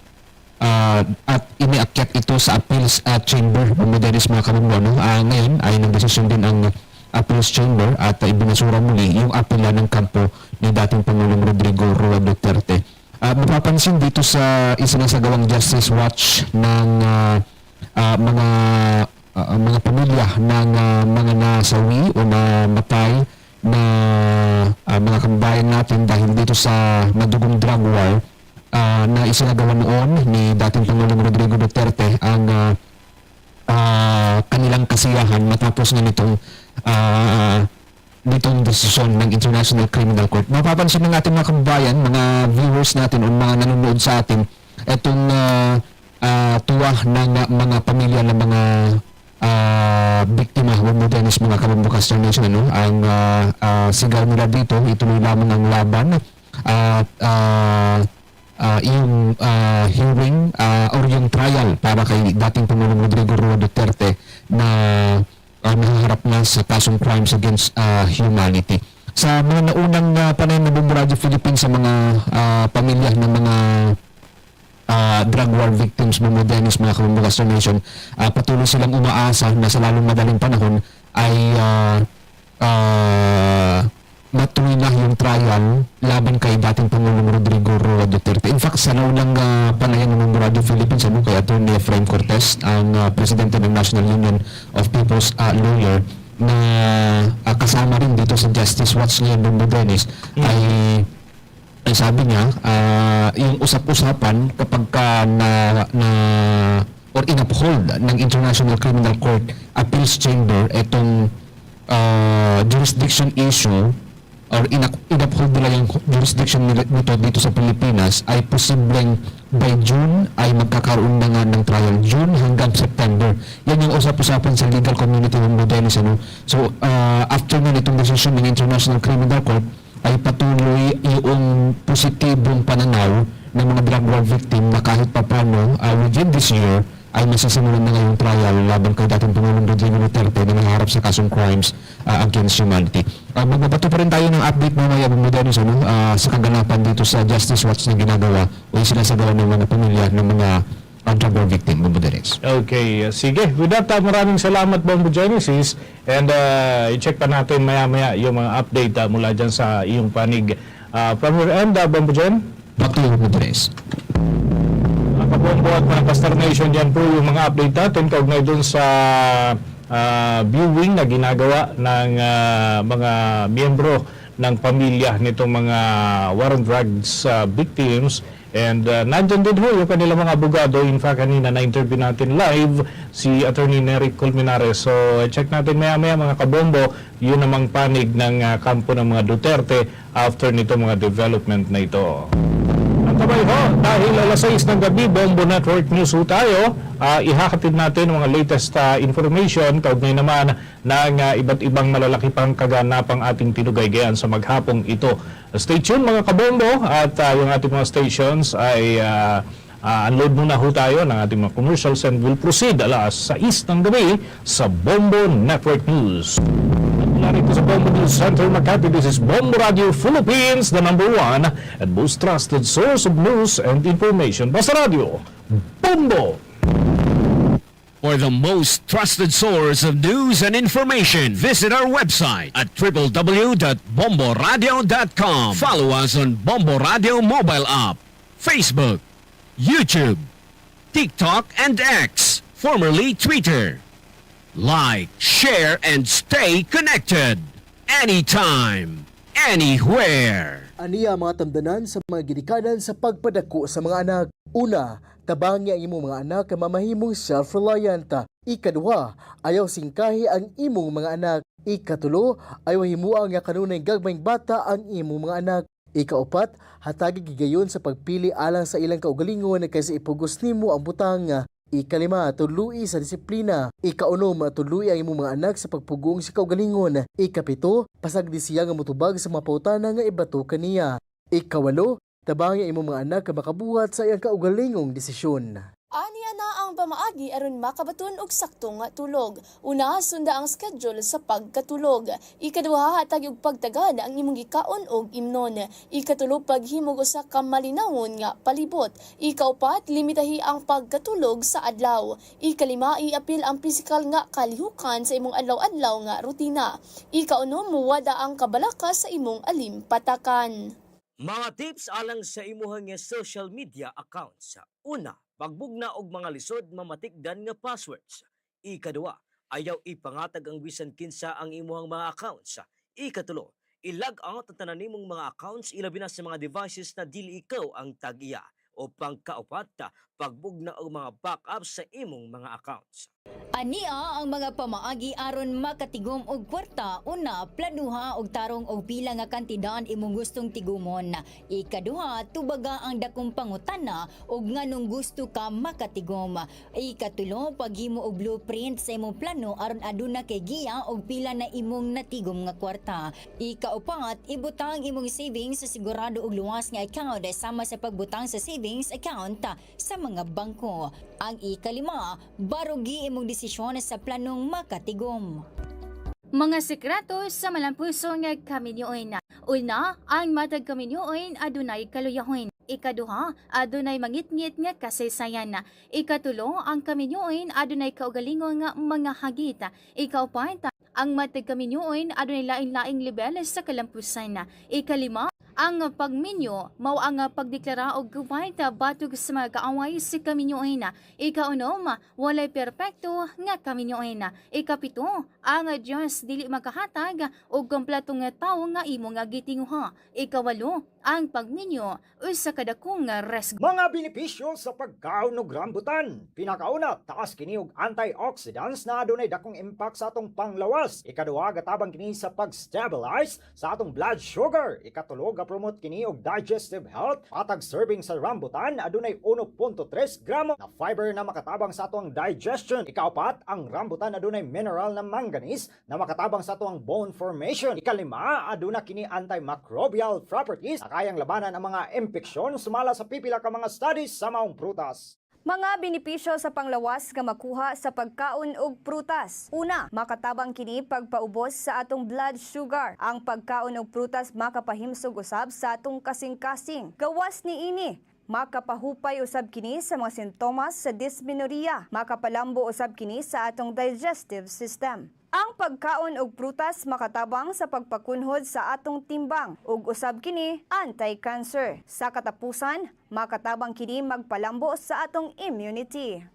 at iniakyat ito sa Appeals Chamber ng Modernis mga kabumbuano. Ngayon ay nagdesisyon din ang Appeals Chamber at ibinasura muli yung apela ng kampo ni dating Pangulong Rodrigo Roa Duterte. Mapapansin dito sa isinasagawang Justice Watch ng mga pamilya ng mga nasawi o namatay na mga kababayan natin dahil dito sa madugong drug war na isinagawa noon ni dating Pangulong Rodrigo Duterte ang kanilang kasiyahan matapos nga nitong desisyon ng International Criminal Court. Mapapansin ng ating mga kababayan, mga viewers natin o mga nanonood sa atin, itong tuwa ng mga pamilya ng mga biktima o Modernis mga kabambukas nation, ang sigaw nila dito, ituloy lamang ang laban at yung hearing or yung trial para kay dating Pangulong Rodrigo Roa Duterte na nahaharap na sa kasong crimes against humanity. Sa mga naunang panay na Bombo Radio Philippines sa mga pamilya ng mga drug war victims ng Modernis mga kabambukas nation, patuloy silang umaasa na sa lalong madaling panahon ay matuloy na yung trial laban kay dating Pangulong Rodrigo Roa Duterte. In fact, sa naunang panayan ng Radio Philippines, kay Atty. Efraim Cortez, ang presidente ng National Union of People's Lawyer, na kasama rin dito sa Justice Watch ngayon ng Modernis, ay sabi niya, yung usap-usapan kapag or in-uphold ng International Criminal Court Appeals Chamber itong jurisdiction issue or in-uphold nila yung jurisdiction nito dito sa Pilipinas, ay posibleng by June ay magkakaroon na nga ng trial. June hanggang September. Yan yung usap-usapan sa legal community ng Modernis. So, after na itong decision ng International Criminal Court, ay patuloy yung positibong pananaw ng mga drug war victim na kahit papano within this year ay masasimulan na ngayong trial laban kay dating Pangulong Rodrigo Duterte na nangaharap sa kasong crimes against humanity. Magbabato pa rin tayo ng update mamaya Modernis sa kaganapan dito sa Justice Watch na ginagawa o yung sinasagawa ng mga pamilya ng mga drug war victim, Modernis. Okay, Sige. With that, maraming salamat, Bombo Genesis. And i-check pa natin maya-maya yung mga update mula dyan sa iyong panig. From your end, Bombo Gen? Back to you, Modernis. Kabombo at mga Pastor Nation, dyan po yung mga update natin kaugnay dun sa viewing na ginagawa ng mga miyembro ng pamilya nitong mga war on drugs victims. And nandyan din ho yung kanilang mga abogado. In fact, kanina na-interview natin live si Attorney Nery Colmenares. So, check natin maya-maya mga kabombo, yun namang panig ng kampo ng mga Duterte after nito mga development na ito. Sabay ho, dahil alas 6 ng gabi, Bombo Network News ho tayo, ihakatid natin mga latest information kaugnay naman ng iba't ibang malalaki pang kaganapang ating tinugay-gayan sa maghapong ito. Stay tuned mga kabombo at yung ating mga stations ay unload muna ho tayo ng ating mga commercials and will proceed alas 6 ng gabi sa Bombo Network News. Narito sa Bombo News Center, Makati, this is Bombo Radio Philippines, the #1 and most trusted source of news and information. Basta Radio, Bombo! For the most trusted source of news and information, visit our website at www.bomboradio.com. Follow us on Bombo Radio mobile app, Facebook, YouTube, TikTok, and X, formerly Twitter. Like, share, and stay connected. Anytime, anywhere. Aniya mga tamdanan sa mga ginikanan sa pagpadako sa mga anak. Una, tabangi ang imong mga anak na mamahimong self-reliant. Ikaduha, ayaw singkahi ang imong mga anak. Ikatulo, ayaw himuang nga kanunay gagmayng bata ang imong mga anak. Ikaupat, hatagi gigayon sa pagpili alang sa ilang kaugalingon kaysa ipugos nimo ang butang. Ikalima, tuluy sa disiplina. Ikaunom, tuluy ang imong mga anak sa pagpugong sa kaugalingon. Ikapito, pasagdi siya nga motubag sa mga pautana nga ibato kaniya. Ikawalo, tabang ang imong mga anak nga makabuhat sa iyang kaugalingong desisyon. Aniya na ang pamaagi aron makabaton og sakto nga tulog. Una, sunda ang schedule sa pagkatulog. Ikaduha, hatag og pagtagad ang imong gikaon og imnon. Ikatulo, paghimog usa ka malinawon nga palibot. Ikaupat, limitahi ang pagkatulog sa adlaw. Ikalima, iapil ang pisikal nga kalihukan sa imong adlaw-adlaw nga rutina. Ikaunom, muwada ang kabalaka sa imong alimpatakan. Mga tips alang sa imuhang social media accounts. Una, pagbugna og mga lisod mamatikdan nga passwords. Ikaduha, ayaw ipangatag ang bisan kinsa ang imuhang mga accounts. Ikatulo, i-log out ang tanan nimong mga accounts ilabi na sa mga devices na dili ikaw ang tag-iya. O pangkaupat, pagbugna og mga backups sa imong mga accounts. Ania ang mga pamaagi aron makatigom og kwarta. Una, planuha og tarong og pila nga kantidad imong gustong tigumon. Ikaduha, tubaga ang dakong pangutana og nganong gusto ka makatigom. Ikatulo, paghimo og blueprint sa imong plano aron aduna kay giya og pila na imong natigom nga kwarta. Ikaupat, ibutang imong savings sa sigurado og luwas nga account sama sa pagbutang sa savings account sa mga bangko. Ang ikalima, barugi imong desisyon sa planong makatigom. Mga sekreto sa malampuso nga kaminyoon. Una, ang matag kaminyoon adunay kaluyahoy. Ikaduha, adunay mangitngit nga kasaysayan. Ikatulo, ang kaminyoon adunay kaugalingon nga mga hagit. Ikaupat, ang matag kaminyoon adunay laing-laing level sa kalampusan. Ikalima, ang pagminyo mao ang pagdeklara og gubay batog sa mga kaaway sa kaminyoon. Ikaunom, walay perpekto nga kaminyoon. Ikapito, ang Diyos dili makahatag og kompletong nga tawo nga imo nga gitinguha. Ikawalo, ang pagminyo usa kadakong nga resgo. Mga benepisyo sa pagkaon og rambutan. Pinakauna, taas kini og antioxidants na adunay dakong impact sa atong panglawas. Ikaduha, gatabang kini sa pag-stabilize sa atong blood sugar. Ikatulo, promote kini og digestive health. Patag serving sa rambutan adunay 1.3 gramo na fiber na makatabang sa atong digestion. Ikaapat, ang rambutan adunay mineral na manganese na makatabang sa atong bone formation. Ikalima, aduna kini antimicrobial properties na kayang labanan ang mga impeksyon sumala sa pipila ka mga studies sa maong prutas. Mga benepisyo sa panglawas nga makuha sa pagkaon og prutas. Una, makatabang kini pagpaubos sa atong blood sugar. Ang pagkaon og prutas makapahimsog usab sa atong kasing-kasing. Gawas ni ini, makapahupay usab kini sa mga sintomas sa dysmenorrhea. Makapalambo usab kini sa atong digestive system. Ang pagkaon og prutas makatabang sa pagpakunhod sa atong timbang ug usab kini anti-cancer. Sa katapusan, makatabang kini magpalambo sa atong immunity.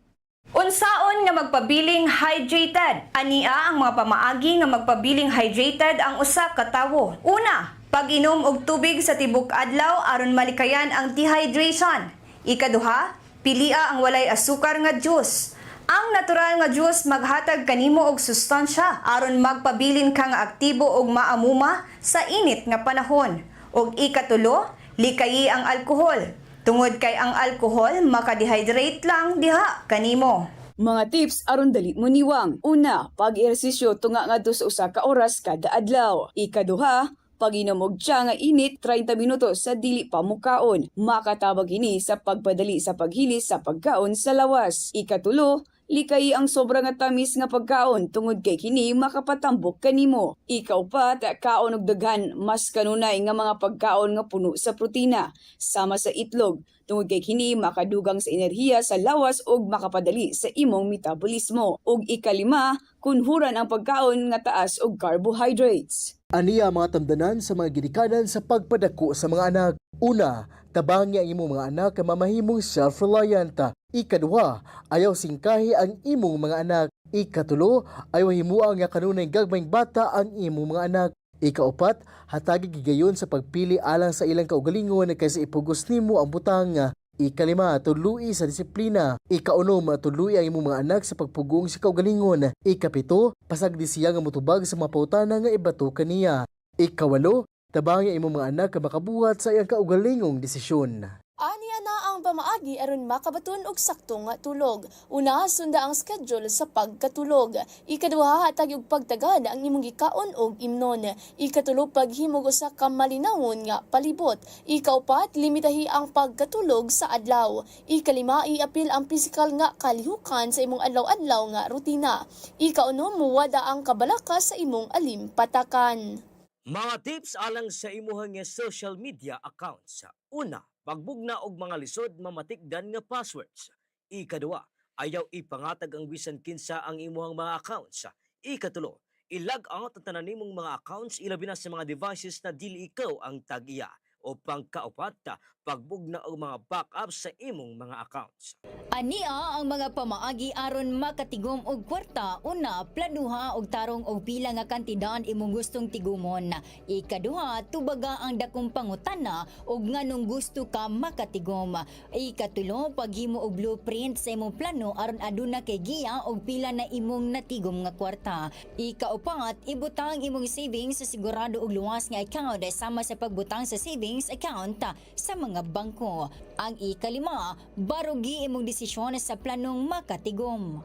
Unsaon nga magpabiling hydrated? Ania ang mga pamaagi nga magpabiling hydrated ang usa ka tawo. Una, pag-inom og tubig sa tibok adlaw aron malikayan ang dehydration. Ikaduha, pilia ang walay asukar nga juice. Ang natural nga juice maghatag kanimo og sustansya aron magpabilin ka nga aktibo og maamuma sa init nga panahon. Og ikatulo, likayi ang alkohol. Tungod kay ang alkohol makadehydrate lang diha kanimo. Mga tips aron dali mo niwang. Una, pag-ehersisyo tunga ngadto sa usa ka oras kada adlaw. Ikaduha, pag-inom og tsa nga init 30 minutos sa dili pa mukaon. Makatabang kini sa pagpadali sa paghilis sa pagkaon sa lawas. Ikatulo, likay ang sobra nga tamis nga pagkaon tungod kay kini makapatambok kanimo. Ikaupat, kaon og daghan mas kanunay nga mga pagkaon nga puno sa protina sama sa itlog tungod kay kini makadugang sa enerhiya sa lawas ug makapadali sa imong metabolismo. Ug ikalima, kunhuran ang pagkaon nga taas og carbohydrates. Aniya mga tamdanan sa mga ginikanan sa pagpadako sa mga anak. Una, tabangi ang imong mga anak nga mamahimong self-reliant. Ikaduha, ayaw singkahi ang imong mga anak. Ikatulo, ayaw himuang nga kanunay gagmayng bata ang imong mga anak. Ikaupat, hatagi gigayon sa pagpili alang sa ilang kaugalingon kaysa ipugos nimo ang butang. Ikalima, tuluy sa disiplina. Ikaunom, tuluy ang imong mga anak sa pagpugong sa kaugalingon. Ikapito, pasagdi siya nga motubag sa mga pautana nga ibato kaniya. Ikawalo, tabang ang imong mga anak nga makabuhat sa iyang kaugalingong desisyon. Aniya na ang pamaagi aron makabaton og sakto nga tulog. Una, sunda ang schedule sa pagkatulog. Ikaduha, hatag og pagtagad ang imong gikaon og imnon. Ikatulo, paghimog usa ka malinawon nga palibot. Ikaupat, limitahi ang pagkatulog sa adlaw. Ikalima, iapil ang pisikal nga kalihukan sa imong adlaw-adlaw nga rutina. Ikaunom, muwada ang kabalaka sa imong alimpatakan. Mga tips alang sa imuhang social media accounts. Una, pagbugna og mga lisod mamatikdan nga passwords. Ikaduha, ayaw ipangatag ang bisan kinsa ang imuhang mga accounts. Ikatulo, i-log out ang tanan nimong mga accounts ilabi na sa mga devices na dili ikaw ang tag-iya. O pangkaupat, pagbugna og mga backups sa imong mga accounts. Ania ang mga pamaagi aron makatigom og kwarta. Una, planuha og tarong og pila nga kantidad imong gustong tigumon. Ikaduha, tubaga ang dakong pangutana og nganong gusto ka makatigom. Ikatulo, paghimo og blueprint sa imong plano aron aduna kay giya og pila na imong natigom nga kwarta. Ikaupat, ibutang imong savings sa sigurado og luwas nga account sama sa pagbutang sa savings account sa mga bangko. Ang ikalima, barugi imong desisyon sa planong makatigom.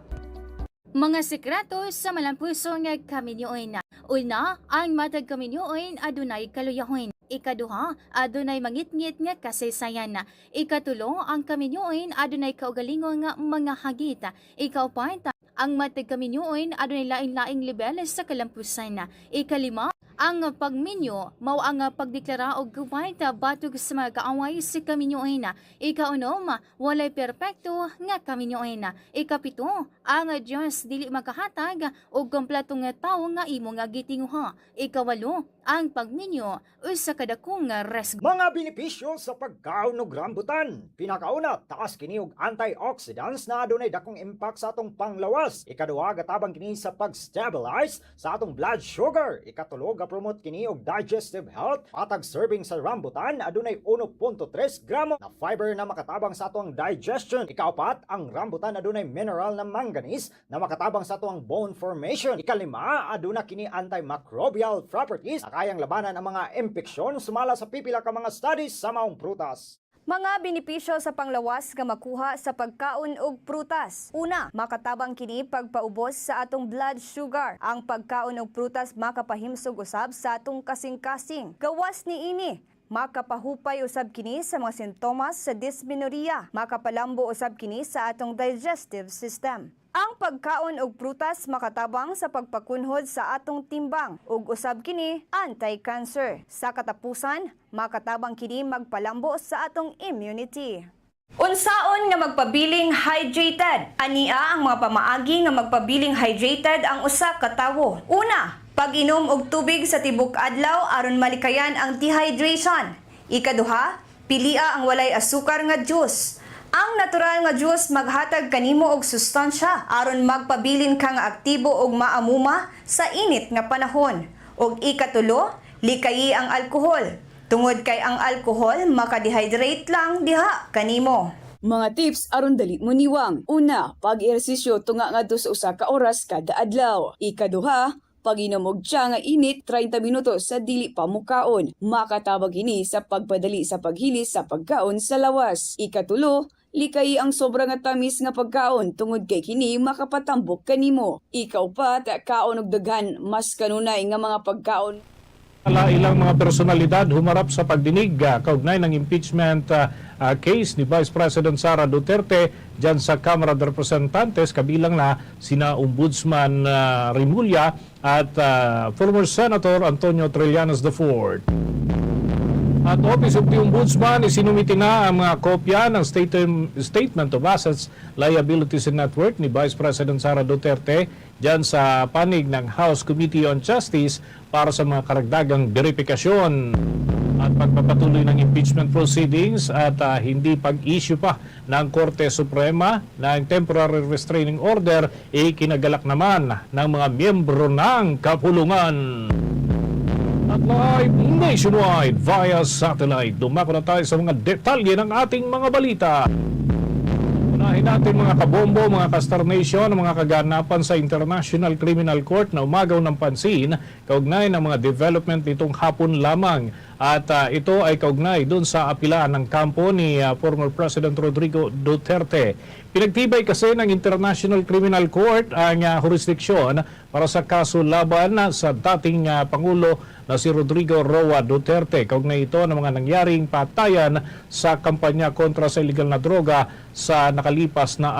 Mga sekreto sa malampuso nga kaminyoon. Una, ang matag kaminyoon adunay kaluyahon. Ikaduha, adunay mangitngit nga kasaysayan. Ikatulo, ang kaminyoon adunay kaugalingon nga mga hagit. Ikaupat, ang matag kaminyoon adunay laing-laing level sa kalampusan. Ikalima, ang pagminyo mao ang pagdeklara og kuwait batog sa mga kaaway sa kaminyoon. Ikaunom, walay perpekto nga kaminyoon. Ikapito, ang Dios dili makahatag og kompleto nga tawo nga imo nga gitinguha. Ikawalo, ang pagminyo usa kadakong resgo. Mga benepisyo sa pagkaon og rambutan. Pinakauna, taas kini og antioxidants na adunay dakong impact sa atong panglawas. Ikaduha, gatabang kini sa pag-stabilize sa atong blood sugar. Ikatulo, promote kini og digestive health. Patag serving sa rambutan adunay 1.3 gramo na fiber na makatabang sa atong digestion. Ikaapat, ang rambutan adunay mineral na manganese na makatabang sa atong bone formation. Ikalima, aduna kini antimicrobial properties na kayang labanan ang mga impeksyon sumala sa pipila ka mga studies sa maong prutas. Mga benepisyo sa panglawas nga makuha sa pagkaon og prutas. Una, makatabang kini pagpaubos sa atong blood sugar. Ang pagkaon og prutas makapahimsog usab sa atong kasing-kasing. Gawas ni ini, makapahupay usab kini sa mga sintomas sa dysmenorrhea. Makapalambo usab kini sa atong digestive system. Ang pagkaon og prutas makatabang sa pagpakunhod sa atong timbang ug usab kini anti-cancer. Sa katapusan, makatabang kini magpalambo sa atong immunity. Unsaon nga magpabiling hydrated? Ania ang mga pamaagi nga magpabiling hydrated ang usa ka tawo. Una, pag-inom og tubig sa tibok adlaw aron malikayan ang dehydration. Ikaduha, pilia ang walay asukar nga juice. Ang natural nga juice maghatag kanimo og sustansya aron magpabilin ka nga aktibo og maamuma sa init nga panahon. Og ikatulo, likayi ang alkohol. Tungod kay ang alkohol makadehydrate lang diha kanimo. Mga tips aron dali mo niwang. Una, pag-ehersisyo tunga ngadto sa usa ka oras kada adlaw. Ikaduha, pag-inom og tsa nga init 30 minutos sa dili pa mukaon. Makatabang kini sa pagpadali sa paghilis sa pagkaon sa lawas. Ikatulo, likay ang sobra nga tamis nga pagkaon tungod kay kini makapatambok kanimo. Ikaupat, kaon og daghan mas kanunay nga mga pagkaon. Ilang mga personalidad humarap sa pagdinig kaugnay ng impeachment case ni Vice President Sara Duterte dyan sa Kamara de Representantes, kabilang na sina Ombudsman Rimulya at former Senator Antonio Trillanes IV. At Office of the Ombudsman, isinumiti na ang mga kopya ng Statement of Assets, Liabilities and Net Worth ni Vice President Sara Duterte dyan sa panig ng House Committee on Justice para sa mga karagdagang verifikasyon at pagpapatuloy ng impeachment proceedings at hindi pag-issue pa ng Korte Suprema ng temporary restraining order kinagalak naman ng mga miyembro ng kapulungan. At live nationwide via satellite. Dumako na tayo sa mga detalye ng ating mga balita. Unahin natin mga kabombo, mga Kastar Nation, mga kaganapan sa International Criminal Court na umagaw ng pansin kaugnay ng mga development nitong hapon lamang. At ito ay kaugnay dun sa apilaan ng kampo ni former President Rodrigo Duterte. Pinagtibay kasi ng International Criminal Court ang jurisdiksyon para sa kaso laban sa dating Pangulo na si Rodrigo Roa Duterte. Kaugnay ito ng mga nangyaring patayan sa kampanya kontra sa illegal na droga sa nakalipas na